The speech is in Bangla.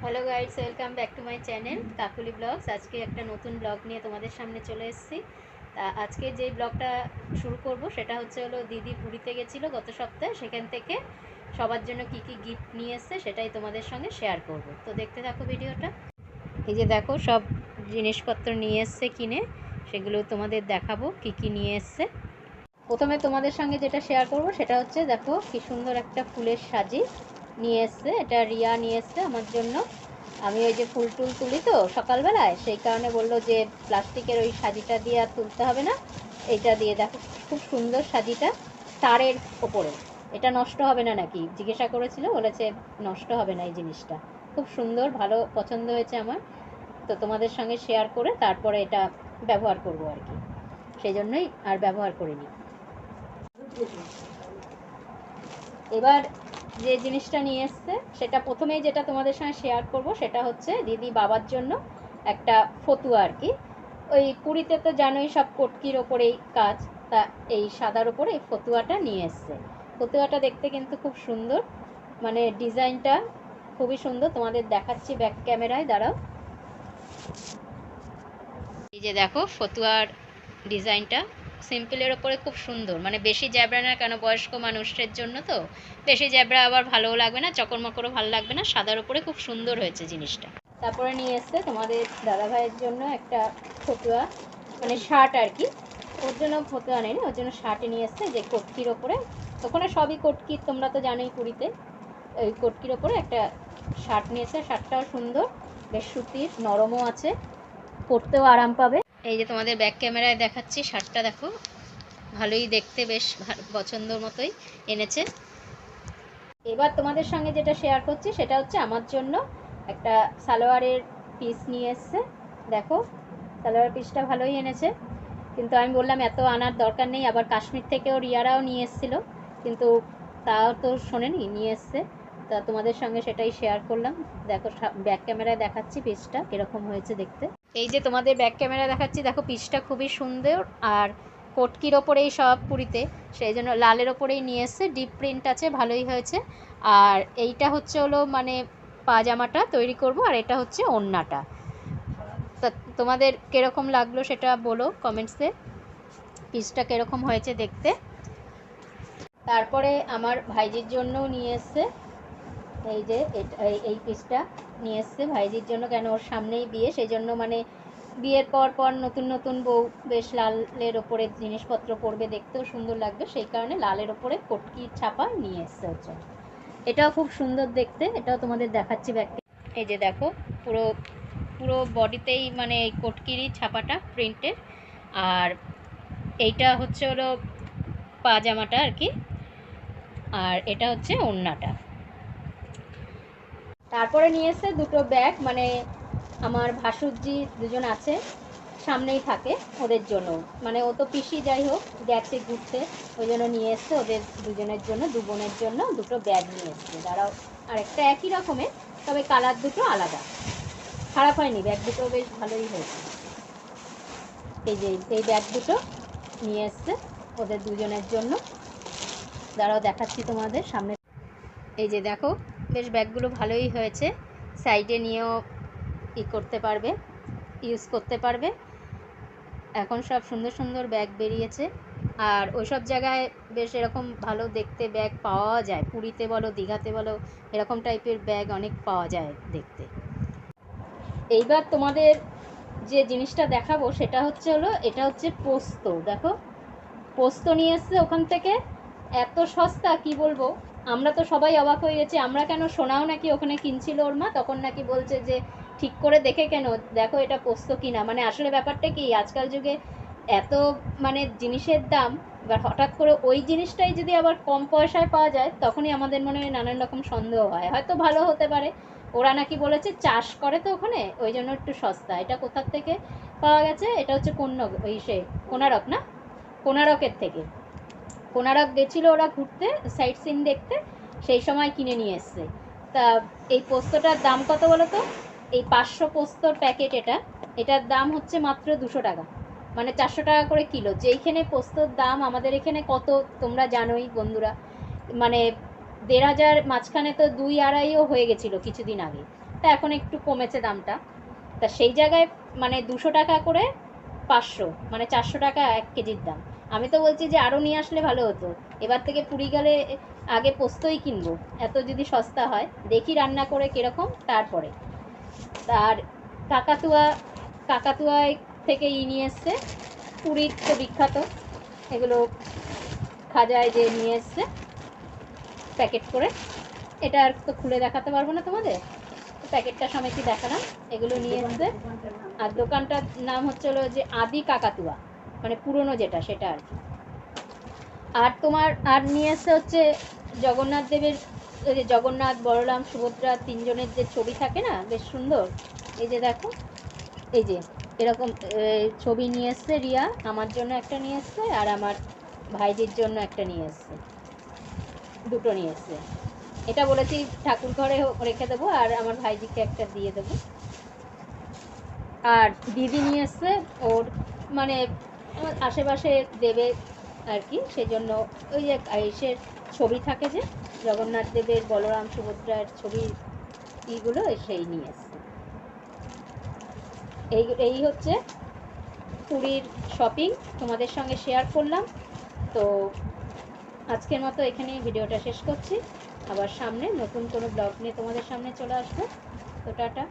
Hello guys, welcome back to my channel Kakuli blogs. আজকে একটা নতুন ব্লগ নিয়ে তোমাদের সামনে চলে এসেছি। তা আজকে যে ব্লগটা শুরু করব সেটা হলো দিদি পুরীতে গেছিলো গত সপ্তাহে। সেখান থেকে সবার জন্য কি কি গিফট নিয়ে এসছে সেটাই তোমাদের সঙ্গে শেয়ার করব। তো দেখতে থাকো ভিডিওটা। এই যে দেখো, সব জিনিসপত্র নিয়ে এসছে কিনে, সেগুলো তোমাদের দেখাবো কি কি নিয়ে এসছে। প্রথমে তোমাদের সঙ্গে যেটা শেয়ার করব সেটা হচ্ছে, দেখো কি সুন্দর একটা ফুলের সাজি নিয়ে এসছে। এটা রিয়া নিয়ে এসছে আমার জন্য। আমি ওই যে ফুল টুল তুলি তো সকালবেলায়, সেই কারণে বললো যে প্লাস্টিকের ওই সাজিটা দিয়ে আর তুলতে হবে না, এইটা দিয়ে। দেখো খুব সুন্দর সাজিটা, তারের ওপরে। এটা নষ্ট হবে না নাকি জিজ্ঞাসা করেছিল, বলেছে নষ্ট হবে না এই জিনিসটা। খুব সুন্দর, ভালো পছন্দ হয়েছে আমার। তো তোমাদের সঙ্গে শেয়ার করে তারপরে এটা ব্যবহার করব আর কি, সেই জন্যই আর ব্যবহার করিনি। এবার যে জিনিসটা নিয়ে এসছে সেটা প্রথমেই যেটা তোমাদের সঙ্গে শেয়ার করব সেটা হচ্ছে দিদি বাবার জন্য একটা ফতুয়া আর কি। ওই পুরীতে তো জানোই সব কটকির ওপরেই কাজ, তা এই সাদার ওপরে এই ফতুয়াটা নিয়ে এসছে। ফতুয়াটা দেখতে কিন্তু খুব সুন্দর, মানে ডিজাইনটা খুবই সুন্দর। তোমাদের দেখাচ্ছি ব্যাক ক্যামেরায়, দাঁড়াও। এই যে দেখো ফতুয়ার ডিজাইনটা সিম্পলের ওপরে খুব সুন্দর, মানে বেশি জ্যাবরা না, কেন বয়স্ক মানুষের জন্য তো বেশি জ্যাবরা আবার ভালোও লাগবে না, চকর মকরও ভালো লাগবে না। সাদার ওপরে খুব সুন্দর হয়েছে জিনিসটা। তারপরে নিয়ে এসছে তোমাদের দাদাভাইয়ের জন্য একটা ফতুয়া, মানে শার্ট আর কি। ওর জন্য ফতুয়া নেই, ওর জন্য শার্টে নিয়ে এসছে যে কটকির ওপরে। ওখানে সবই কটকির, তোমরা তো জানোই পুরীতে। ওই কটকির ওপরে একটা শার্ট নিয়েছে। শার্টটাও সুন্দর, বেশ সুতির, নরমও আছে, পরতেও আরাম পাবে। এই যে তোমাদের ব্যাক ক্যামেরায় দেখাচ্ছি শার্টটা, দেখো ভালোই দেখতে, বেশ পছন্দ মতোই এনেছে। এবার তোমাদের সঙ্গে যেটা শেয়ার করছি সেটা হচ্ছে আমার জন্য একটা সালোয়ারের পিস নিয়ে এসছে। দেখো সালোয়ার পিসটা ভালোই এনেছে, কিন্তু আমি বললাম এত আনার দরকার নেই। আবার কাশ্মীর থেকেও রিয়ারাও নিয়ে এসেছিল, কিন্তু তাও তো শোনেনি, নিয়ে এসছে। তা তোমাদের সঙ্গে সেটাই শেয়ার করলাম। দেখো ব্যাক ক্যামেরায় দেখাচ্ছি পিসটা কীরকম হয়েছে দেখতে। এই যে তোমাদের ব্যাক ক্যামেরায় দেখাচ্ছি, দেখো পিসটা খুবই সুন্দর। আর কটকির ওপরেই সব পুরীতে, সেই জন্য লালের ওপরেই নিয়ে এসছে। ডিপ প্রিন্ট আছে, ভালোই হয়েছে। আর এইটা হলো মানে পাজামাটা তৈরি করব, আর এটা হচ্ছে ওড়নাটা। তা তোমাদের কীরকম লাগলো সেটা বলো কমেন্টসে, পিসটা কীরকম হয়েছে দেখতে। তারপরে আমার ভাইজির জন্যও নিয়ে এসছে। এই যে এই পিসটা নিয়ে এসছে ভাইজির জন্য, কেন ওর সামনেই বিয়ে, সেই জন্য মানে বিয়ের পর পর নতুন নতুন বউ বেশ লালের ওপরে জিনিসপত্র পরবে, দেখতেও সুন্দর লাগবে, সেই কারণে লালের ওপরে কটকি ছাপা নিয়ে এসছে ওর জন্য। এটাও খুব সুন্দর দেখতে, এটাও তোমাদের দেখাচ্ছি ব্যাগটা। এই যে দেখো পুরো পুরো বডিতেই মানে এই কটকিরই ছাপাটা প্রিন্টের। আর এইটা হলো পাজামাটা আর কি, আর এটা হচ্ছে ওড়নাটা। তারপরে নিয়ে এসছে দুটো ব্যাগ, মানে আমার ভাসুরজি দুজন আছে, সামনেই থাকে, ওদের জন্য, মানে ও তো পিসি, যাই হোক গেছে ঘুরতে, ওই জন্য নিয়ে এসছে ওদের দুজনের জন্য, দু বোনের জন্য দুটো ব্যাগ নিয়ে এসছে। দাঁড়াও, আর একটা একই রকমের, তবে কালার দুটো আলাদা। খারাপ হয়নি, ব্যাগ দুটো বেশ ভালোই হয়েছে। এই যে এই ব্যাগ দুটো নিয়ে এসছে ওদের দুজনের জন্য। দাঁড়াও দেখাচ্ছি তোমাদের সামনে। এই যে দেখো, বেশ ব্যাগগুলো ভালোই হয়েছে, সাইডে নিয়েও করতে পারবে, ইউজ করতে পারবে। এখন সব সুন্দর সুন্দর ব্যাগ বেরিয়েছে, আর ওইসব জায়গায় বেশ এরকম ভালো দেখতে ব্যাগ পাওয়া যায়, পুরীতে বলো দীঘাতে বলো, এরকম টাইপের ব্যাগ অনেক পাওয়া যায় দেখতে। এইবার তোমাদের যে জিনিসটা দেখাবো সেটা এটা হচ্ছে পোস্ত। দেখো পোস্ত নিয়ে এসছে ওখান থেকে, এত সস্তা কি বলবো। আমরা তো সবাই অবাক হয়ে গেছি, আমরা কেন, সোনাও নাকি ওখানে কিনছিল ওর মা, তখন নাকি বলছে যে ঠিক করে দেখে কেন, দেখো এটা পোস্ত কিনা। মানে আসলে ব্যাপারটা কি, আজকাল যুগে এত মানে জিনিসের দাম, এবার হঠাৎ করে ওই জিনিসটাই যদি আবার কম পয়সায় পাওয়া যায়, তখনই আমাদের মনে নানান রকম সন্দেহ হয়, হয়তো ভালো হতে পারে। ওরা নাকি বলেছে চাষ করে তো ওখানে, ওই জন্য একটু সস্তা। এটা কোথার থেকে পাওয়া গেছে, এটা হচ্ছে কোনারক না, কোনারকের থেকে। কোনারক গেছিলো ওরা ঘুরতে, সাইট সিন দেখতে, সেই সময় কিনে নিয়ে এসছে। তা এই পোস্তটার দাম কত বলো তো? এই 500 পোস্তর প্যাকেট, এটার দাম হচ্ছে মাত্র 200 টাকা, মানে 400 টাকা করে কিলো। যেইখানে পোস্তর দাম আমাদের এখানে কত তোমরা জানোই বন্ধুরা, মানে 1500, মাঝখানে তো 2-2.5ও হয়ে গেছিলো কিছুদিন আগে। তা এখন একটু কমেছে দামটা। তা সেই জায়গায় মানে 200 টাকা করে 500, মানে 400 টাকা 1 কেজির দাম। আমি তো বলছি যে আরও নিয়ে আসলে ভালো হতো। এবার থেকে পুরী গেলে আগে পোস্তই কিনবো, এত যদি সস্তা হয়। দেখি রান্না করে কীরকম, তারপরে। আর কাকাতুয়া, কাকাতুয়ায় থেকে নিয়ে এসছে, পুরীর তো বিখ্যাত এগুলো, খাজায় যে নিয়ে এসছে প্যাকেট করে। এটা আর তো খুলে দেখাতে পারবো না তোমাদের, প্যাকেটটা সমেতই দেখালাম। এগুলো নিয়ে এসছে। আর দোকানটার নাম হচ্ছে হলো যে আদি কাকাতুয়া, মানে পুরনো যেটা সেটা আর কি। আর তোমার আর নিয়ে এসছে হচ্ছে জগন্নাথ দেবের, ওই যে জগন্নাথ, বলরাম, সুভদ্রা তিনজনের যে ছবি থাকে না, বেশ সুন্দর। এই যে দেখো, এই যে এরকম ছবি নিয়ে এসছে রিয়া, আমার জন্য একটা নিয়ে এসছে আর আমার ভাইজির জন্য একটা নিয়ে এসছে, দুটো নিয়ে এসছে। এটা বলেছি ঠাকুর ঘরে রেখে দেবো আর আমার ভাইজিকে একটা দিয়ে দেবো। আর দিদি নিয়ে এসছে ওর, মানে আমার আশেপাশে দেবে আর কি, সেই জন্য ওই যে আয়েশের ছবি থাকে যে জগন্নাথ দেবের, বলরাম সুভদ্রার ছবি এইগুলো, সেই নিয়ে এসছে। এই এই হচ্ছে পুরীর শপিং, তোমাদের সঙ্গে শেয়ার করলাম। তো আজকের মতো এখানেই ভিডিওটা শেষ করছি। আবার সামনে নতুন কোনো ব্লগ নিয়ে তোমাদের সামনে চলে আসবো। তো টাটা।